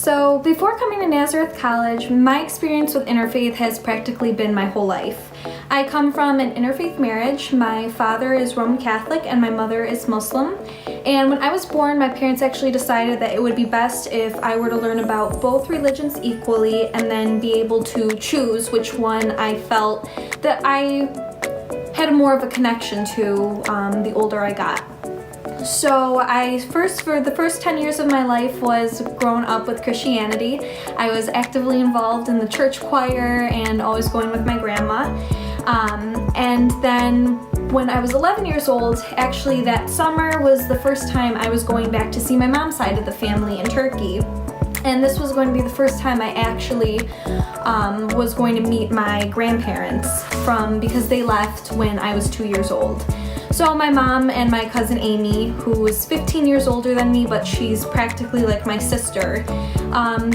So before coming to Nazareth College, my experience with interfaith has practically been my whole life. I come from an interfaith marriage. My father is Roman Catholic and my mother is Muslim. And when I was born, my parents actually decided that it would be best if I were to learn about both religions equally and then be able to choose which one I felt that I had more of a connection to the older I got. So for the first 10 years of my life was grown up with Christianity. I was actively involved in the church choir and always going with my grandma. And then when I was 11 years old, actually that summer was the first time I was going back to see my mom's side of the family in Turkey. And this was going to be the first time I actually was going to meet my grandparents because they left when I was 2 years old. So my mom and my cousin Amy, who is 15 years older than me, but she's practically like my sister,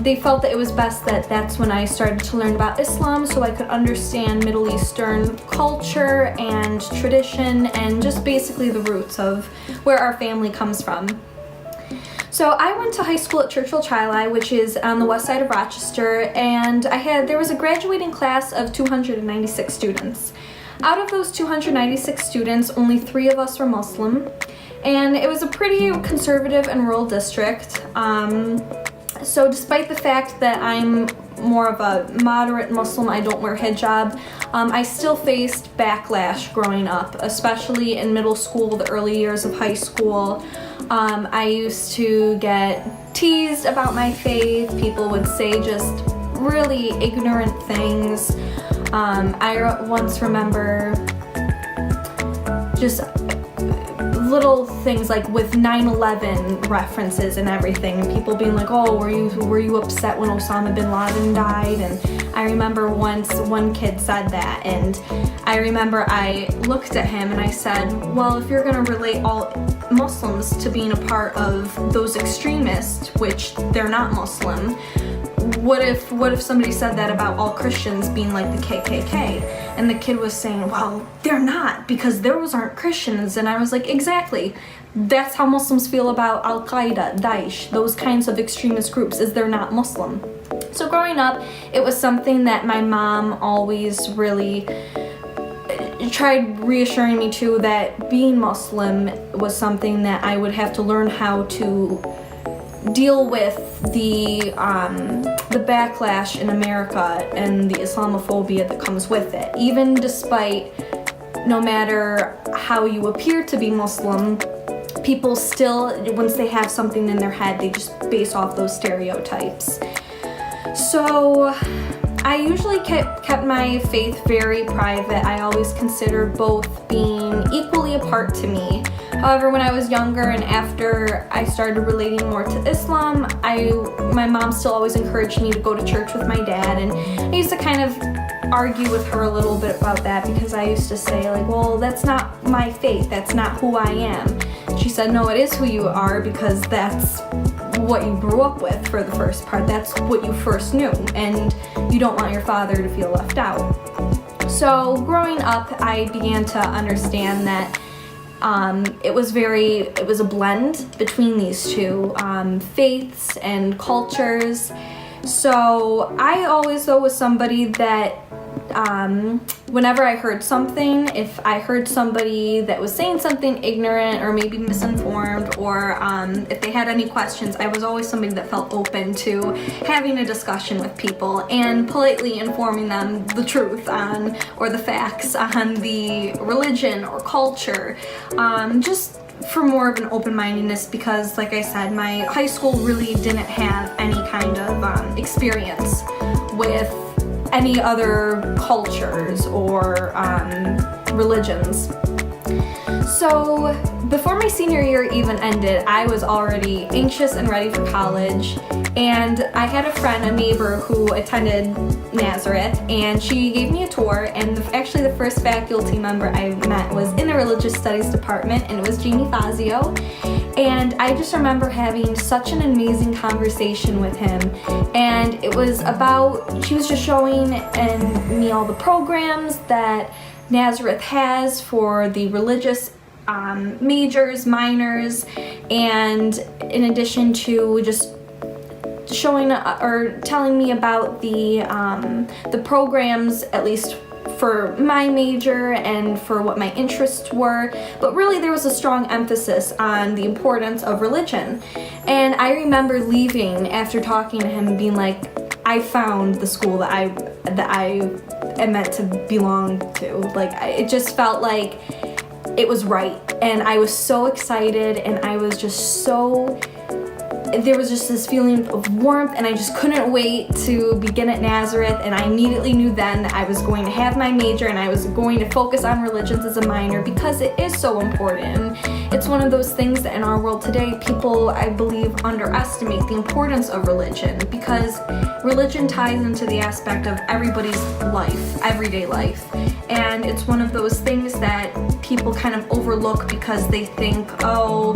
they felt that it was best that that's when I started to learn about Islam so I could understand Middle Eastern culture and tradition and just basically the roots of where our family comes from. So I went to high school at Churchill Chili, which is on the west side of Rochester, and there was a graduating class of 296 students. Out of those 296 students, only 3 of us were Muslim, and it was a pretty conservative and rural district. So despite the fact that I'm more of a moderate Muslim, I don't wear hijab, I still faced backlash growing up, especially in middle school, the early years of high school. I used to get teased about my faith. People would say just really ignorant things. I once remember just little things like with 9/11 references and everything, and people being like, "Oh, were you upset when Osama bin Laden died?" And I remember once one kid said that, and I remember I looked at him and I said, "Well, if you're going to relate all Muslims to being a part of those extremists, which they're not Muslim, what if somebody said that about all Christians being like the KKK?" And the kid was saying, "Well, they're not, because those aren't Christians." And I was like, exactly. That's how Muslims feel about Al-Qaeda, Daesh, those kinds of extremist groups, is they're not Muslim. So growing up, it was something that my mom always really tried reassuring me to, that being Muslim was something that I would have to learn how to deal with the backlash in America and the Islamophobia that comes with it. Even despite, no matter how you appear to be Muslim, people still, once they have something in their head, they just base off those stereotypes. So I usually kept my faith very private. I always considered both being equally a part to me. However, when I was younger and after I started relating more to Islam, my mom still always encouraged me to go to church with my dad, and I used to kind of argue with her a little bit about that, because I used to say like, "Well, that's not my faith, that's not who I am." She said, "No, it is who you are, because that's what you grew up with for the first part, that's what you first knew, and you don't want your father to feel left out." So growing up, I began to understand that it was a blend between these two faiths and cultures. So I always, though, was somebody that whenever I heard something, if I heard somebody that was saying something ignorant or maybe misinformed, or if they had any questions, I was always somebody that felt open to having a discussion with people and politely informing them the truth or the facts on the religion or culture, just for more of an open-mindedness, because like I said, my high school really didn't have any kind of experience with any other cultures or religions. So before my senior year even ended, I was already anxious and ready for college, and I had a friend, a neighbor, who attended Nazareth, and she gave me a tour, and actually the first faculty member I met was in the religious studies department, and it was Jamie Fazio. And I just remember having such an amazing conversation with him, and it was he was just showing me all the programs that Nazareth has for the religious majors, minors, and in addition to just showing or telling me about the programs, at least for my major and for what my interests were, but really there was a strong emphasis on the importance of religion. And I remember leaving after talking to him and being like, I found the school that I am meant to belong to. Like, it just felt like it was right, and I was so excited, and I was just so, there was just this feeling of warmth, and I just couldn't wait to begin at Nazareth. And I immediately knew then that I was going to have my major and I was going to focus on religions as a minor, because it is so important. It's one of those things that in our world today, people, I believe, underestimate the importance of religion, because religion ties into the aspect of everybody's life, everyday life. And it's one of those things that people kind of overlook because they think, oh,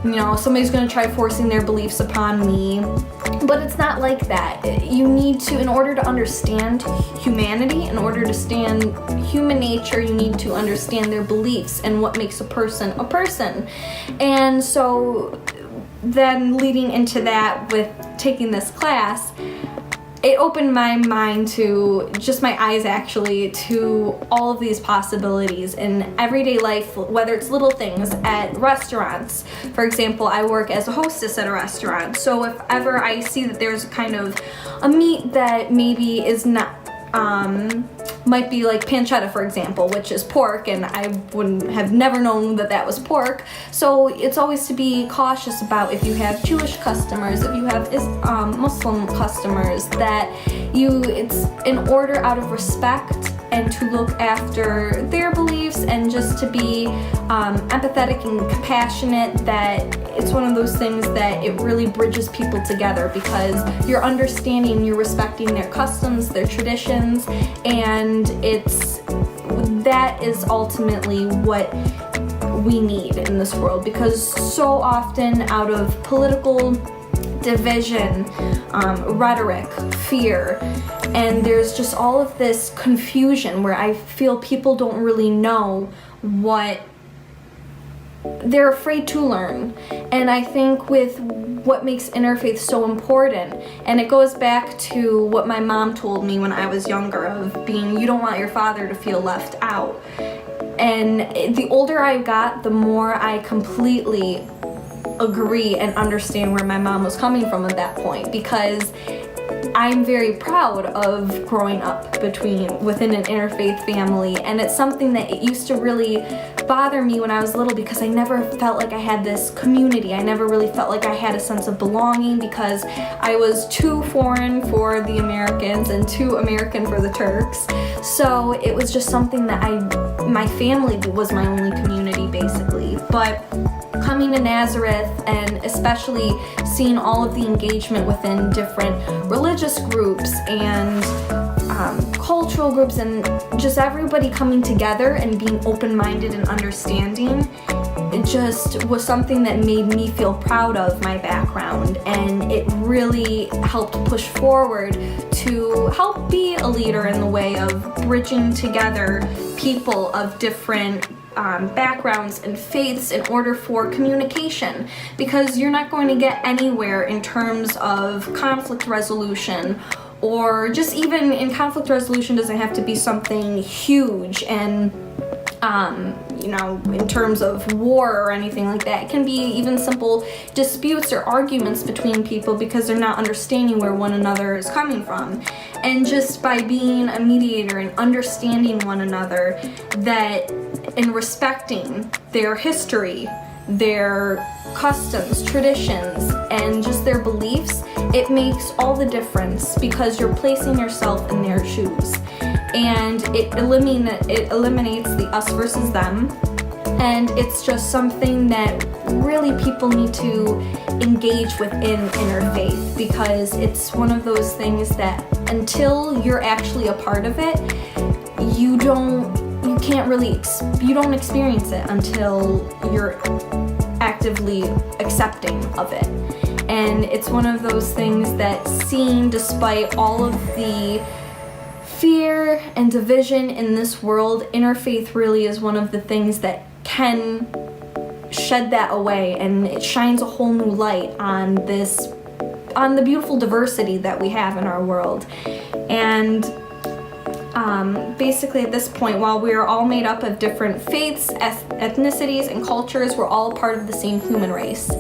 you know, somebody's going to try forcing their beliefs upon me. But it's not like that. You need to, in order to understand humanity, in order to understand human nature, you need to understand their beliefs and what makes a person a person. And so then leading into that with taking this class, it opened my mind to, just my eyes actually, to all of these possibilities in everyday life, whether it's little things at restaurants. For example, I work as a hostess at a restaurant, so if ever I see that there's kind of a meat that maybe is not, might be like pancetta, for example, which is pork, and I wouldn't have never known that that was pork. So it's always to be cautious about, if you have Jewish customers, if you have Muslim customers, that it's in order, out of respect and to look after their beliefs and just to be empathetic and compassionate, that it's one of those things that it really bridges people together, because you're understanding, you're respecting their customs, their traditions, and that is ultimately what we need in this world, because so often out of political division, rhetoric, fear, and there's just all of this confusion where I feel people don't really know what they're afraid to learn. And I think with what makes interfaith so important, and it goes back to what my mom told me when I was younger, of being, you don't want your father to feel left out. And the older I got, the more I completely agree and understand where my mom was coming from at that point, because I'm very proud of growing up within an interfaith family, and it's something that it used to really bother me when I was little, because I never felt like I had this community. I never really felt like I had a sense of belonging, because I was too foreign for the Americans and too American for the Turks. So it was just something that my family was my only community, basically. But coming to Nazareth, and especially seeing all of the engagement within different religious groups and cultural groups, and just everybody coming together and being open-minded and understanding, it just was something that made me feel proud of my background, and it really helped push forward to help be a leader in the way of bridging together people of different backgrounds and faiths in order for communication, because you're not going to get anywhere in terms of conflict resolution, or just even in conflict resolution doesn't have to be something huge and in terms of war or anything like that. It can be even simple disputes or arguments between people because they're not understanding where one another is coming from. And just by being a mediator and understanding one another, that and respecting their history, their customs, traditions, and just their beliefs, it makes all the difference, because you're placing yourself in their shoes. And it eliminates the us versus them. And it's just something that really people need to engage within interfaith, because it's one of those things that until you're actually a part of it, you don't experience it until you're actively accepting of it. And it's one of those things that, seen despite all of the fear and division in this world, interfaith really is one of the things that can shed that away, and it shines a whole new light on this on the beautiful diversity that we have in our world. And basically at this point, while we are all made up of different faiths, ethnicities, and cultures, we're all part of the same human race.